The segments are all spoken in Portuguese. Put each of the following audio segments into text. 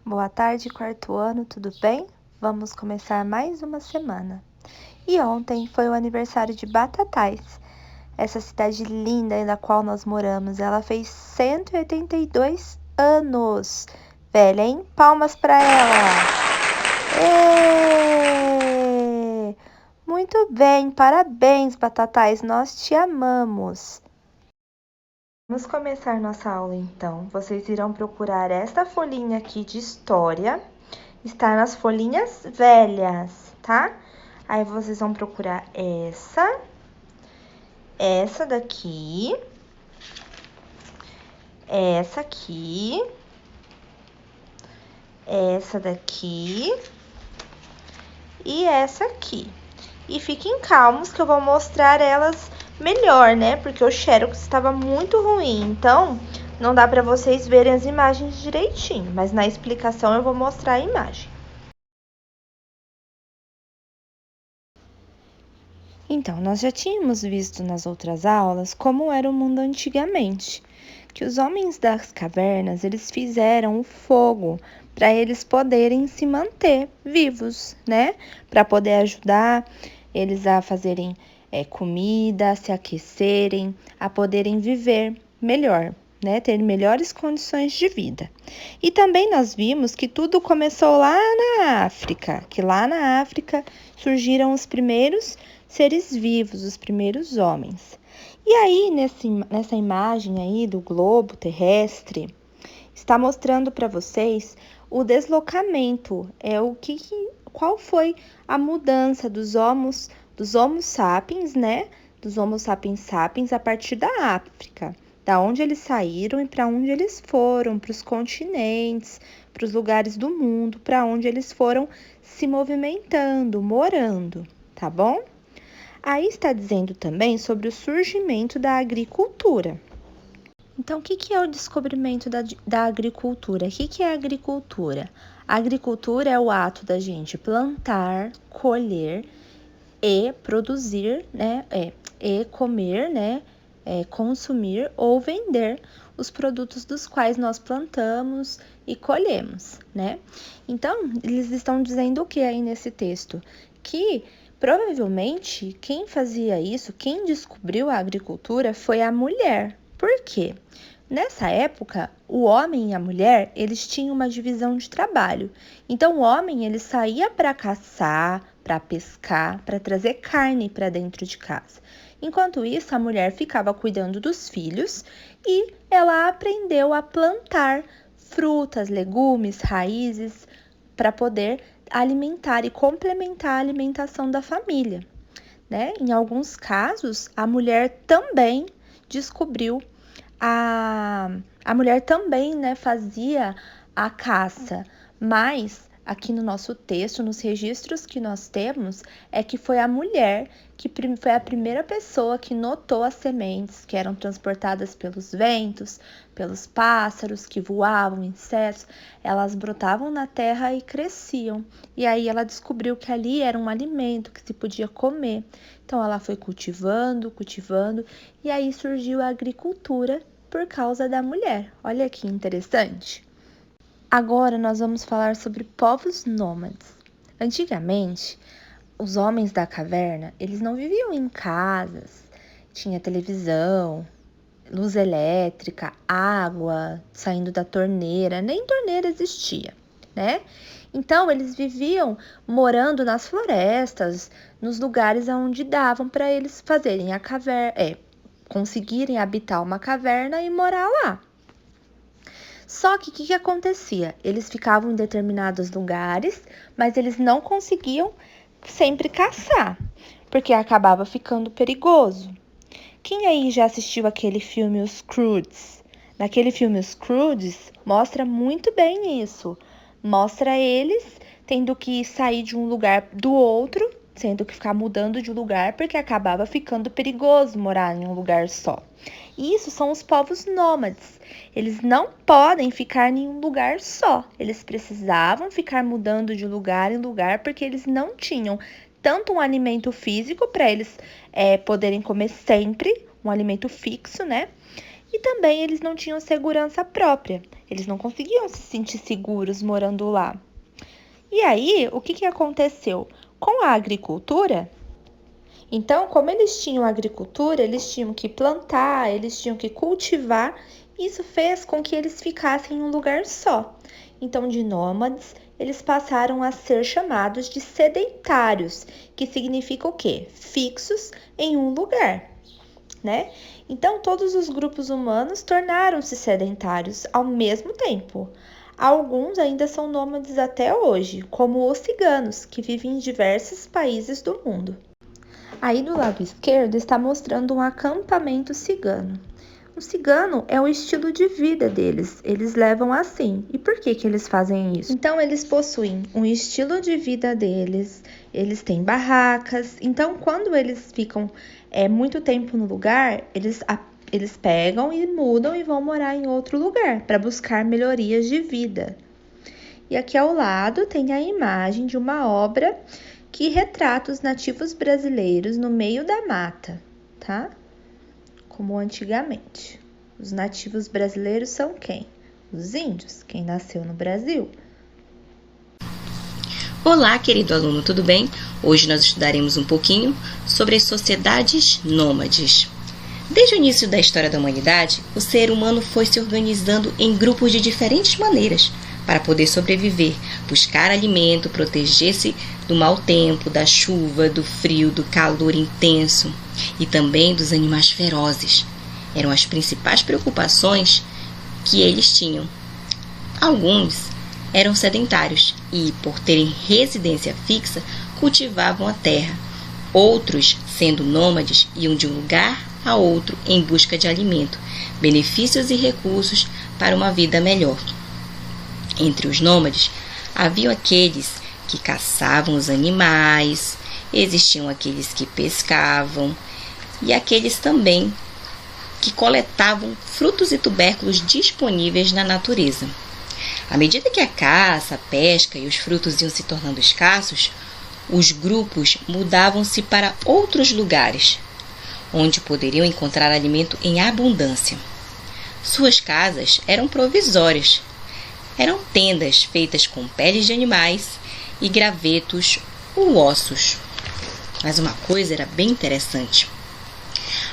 Boa tarde, quarto ano, tudo bem? Vamos começar mais uma semana. E ontem foi o aniversário de Batatais, essa cidade linda na qual nós moramos. Ela fez 182 anos. Velha, hein? Palmas para ela! Êêê! Muito bem, parabéns, Batatais, nós te amamos. Vamos começar nossa aula então. Vocês irão procurar esta folhinha aqui de história. Está nas folhinhas velhas, tá? Aí vocês vão procurar essa daqui, essa aqui, essa daqui e essa aqui. E fiquem calmos que eu vou mostrar elas melhor, né? Porque o Xerox estava muito ruim, então não dá para vocês verem as imagens direitinho, mas na explicação eu vou mostrar a imagem. Então, nós já tínhamos visto nas outras aulas como era o mundo antigamente, que os homens das cavernas, eles fizeram o fogo para eles poderem se manter vivos, né? Para poder ajudar eles a fazerem comida, a se aquecerem, a poderem viver melhor, né? Ter melhores condições de vida. E também nós vimos que tudo começou lá na África, que lá na África surgiram os primeiros seres vivos, os primeiros homens. E aí, nessa imagem aí do globo terrestre, está mostrando para vocês o deslocamento, qual foi a mudança dos Homo sapiens, né? Dos Homo sapiens sapiens a partir da África, da onde eles saíram e para onde eles foram, para os continentes, para os lugares do mundo, para onde eles foram se movimentando, morando, tá bom? Aí está dizendo também sobre o surgimento da agricultura. Então, o que é o descobrimento da agricultura? O que é a agricultura? A agricultura é o ato da gente plantar, colher e produzir, né? E comer, né? Consumir ou vender os produtos dos quais nós plantamos e colhemos, né? Então, eles estão dizendo o que aí nesse texto? Que provavelmente quem fazia isso, quem descobriu a agricultura foi a mulher. Por quê? Nessa época, o homem e a mulher, eles tinham uma divisão de trabalho. Então, o homem, ele saía para caçar, para pescar, para trazer carne para dentro de casa. Enquanto isso, a mulher ficava cuidando dos filhos e ela aprendeu a plantar frutas, legumes, raízes para poder alimentar e complementar a alimentação da família, né? Em alguns casos, a mulher também descobriu a mulher também, né, fazia a caça, mas aqui no nosso texto, nos registros que nós temos, é que foi a mulher que foi a primeira pessoa que notou as sementes que eram transportadas pelos ventos, pelos pássaros que voavam, insetos, elas brotavam na terra e cresciam. E aí ela descobriu que ali era um alimento que se podia comer. Então ela foi cultivando, e aí surgiu a agricultura por causa da mulher. Olha que interessante. Agora nós vamos falar sobre povos nômades. Antigamente, os homens da caverna, eles não viviam em casas, tinha televisão, luz elétrica, água saindo da torneira, nem torneira existia, né? Então eles viviam morando nas florestas, nos lugares onde davam para eles fazerem a caverna, conseguirem habitar uma caverna e morar lá. Só que o que acontecia? Eles ficavam em determinados lugares, mas eles não conseguiam sempre caçar, porque acabava ficando perigoso. Quem aí já assistiu aquele filme Os Croods? Naquele filme Os Croods mostra muito bem isso. Mostra eles tendo que sair de um lugar do outro, tendo que ficar mudando de lugar, porque acabava ficando perigoso morar em um lugar só. Isso são os povos nômades. Eles não podem ficar em um lugar só. Eles precisavam ficar mudando de lugar em lugar porque eles não tinham tanto um alimento físico para eles poderem comer sempre, um alimento fixo, né? E também eles não tinham segurança própria, eles não conseguiam se sentir seguros morando lá. E aí, o que aconteceu? Com a agricultura, então, como eles tinham agricultura, eles tinham que plantar, eles tinham que cultivar, isso fez com que eles ficassem em um lugar só. Então, de nômades, eles passaram a ser chamados de sedentários, que significa o quê? Fixos em um lugar, né? Então, todos os grupos humanos tornaram-se sedentários ao mesmo tempo. Alguns ainda são nômades até hoje, como os ciganos, que vivem em diversos países do mundo. Aí do lado esquerdo está mostrando um acampamento cigano. O cigano é o estilo de vida deles, eles levam assim. E por que eles fazem isso? Então eles possuem um estilo de vida deles, eles têm barracas. Então quando eles ficam muito tempo no lugar, eles pegam e mudam e vão morar em outro lugar para buscar melhorias de vida. E aqui ao lado tem a imagem de uma obra que retrata os nativos brasileiros no meio da mata, tá? Como antigamente. Os nativos brasileiros são quem? Os índios, quem nasceu no Brasil. Olá, querido aluno, tudo bem? Hoje nós estudaremos um pouquinho sobre as sociedades nômades. Desde o início da história da humanidade, o ser humano foi se organizando em grupos de diferentes maneiras para poder sobreviver, buscar alimento, proteger-se do mau tempo, da chuva, do frio, do calor intenso e também dos animais ferozes. Eram as principais preocupações que eles tinham. Alguns eram sedentários e, por terem residência fixa, cultivavam a terra. Outros, sendo nômades, iam de um lugar a outro em busca de alimento, benefícios e recursos para uma vida melhor. Entre os nômades, haviam aqueles que caçavam os animais, existiam aqueles que pescavam e aqueles também que coletavam frutos e tubérculos disponíveis na natureza. À medida que a caça, a pesca e os frutos iam se tornando escassos, os grupos mudavam-se para outros lugares, onde poderiam encontrar alimento em abundância. Suas casas eram provisórias. Eram tendas feitas com peles de animais e gravetos ou ossos. Mas uma coisa era bem interessante: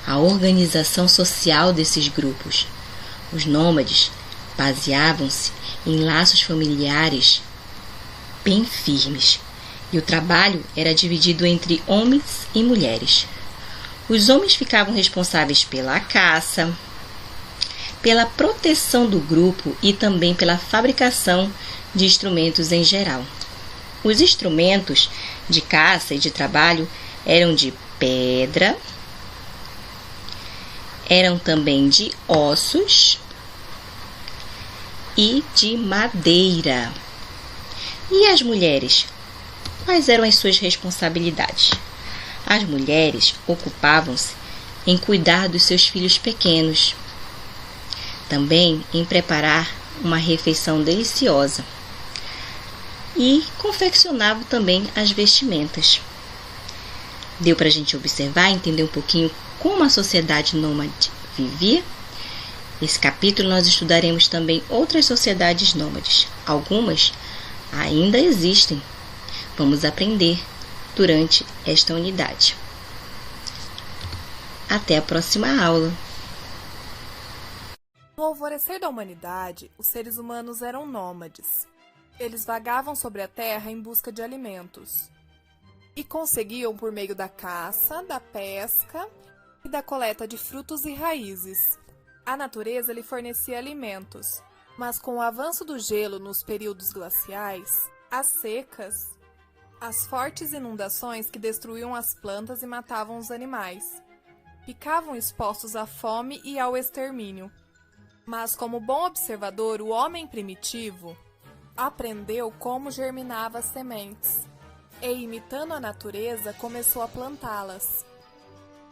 a organização social desses grupos. Os nômades baseavam-se em laços familiares bem firmes, e o trabalho era dividido entre homens e mulheres. Os homens ficavam responsáveis pela caça, pela proteção do grupo e também pela fabricação de instrumentos em geral. Os instrumentos de caça e de trabalho eram de pedra, eram também de ossos e de madeira. E as mulheres? Quais eram as suas responsabilidades? As mulheres ocupavam-se em cuidar dos seus filhos pequenos, também em preparar uma refeição deliciosa e confeccionavam também as vestimentas. Deu para a gente observar e entender um pouquinho como a sociedade nômade vivia? Nesse capítulo nós estudaremos também outras sociedades nômades. Algumas ainda existem. Vamos aprender durante esta unidade. Até a próxima aula! No alvorecer da humanidade, os seres humanos eram nômades. Eles vagavam sobre a terra em busca de alimentos. E conseguiam por meio da caça, da pesca e da coleta de frutos e raízes. A natureza lhe fornecia alimentos, mas com o avanço do gelo nos períodos glaciais, as secas, as fortes inundações que destruíam as plantas e matavam os animais, ficavam expostos à fome e ao extermínio. Mas como bom observador, o homem primitivo aprendeu como germinava as sementes e, imitando a natureza, começou a plantá-las.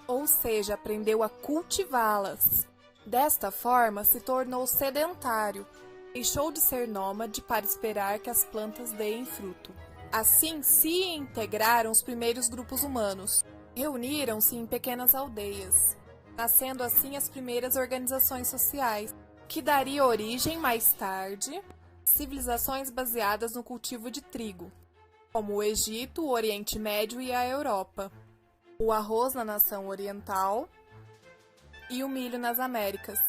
Ou seja, aprendeu a cultivá-las. Desta forma, se tornou sedentário, deixou de ser nômade para esperar que as plantas deem fruto. Assim, se integraram os primeiros grupos humanos. Reuniram-se em pequenas aldeias nascendo assim as primeiras organizações sociais, que daria origem, mais tarde, a civilizações baseadas no cultivo de trigo, como o Egito, o Oriente Médio e a Europa, o arroz na nação oriental e o milho nas Américas.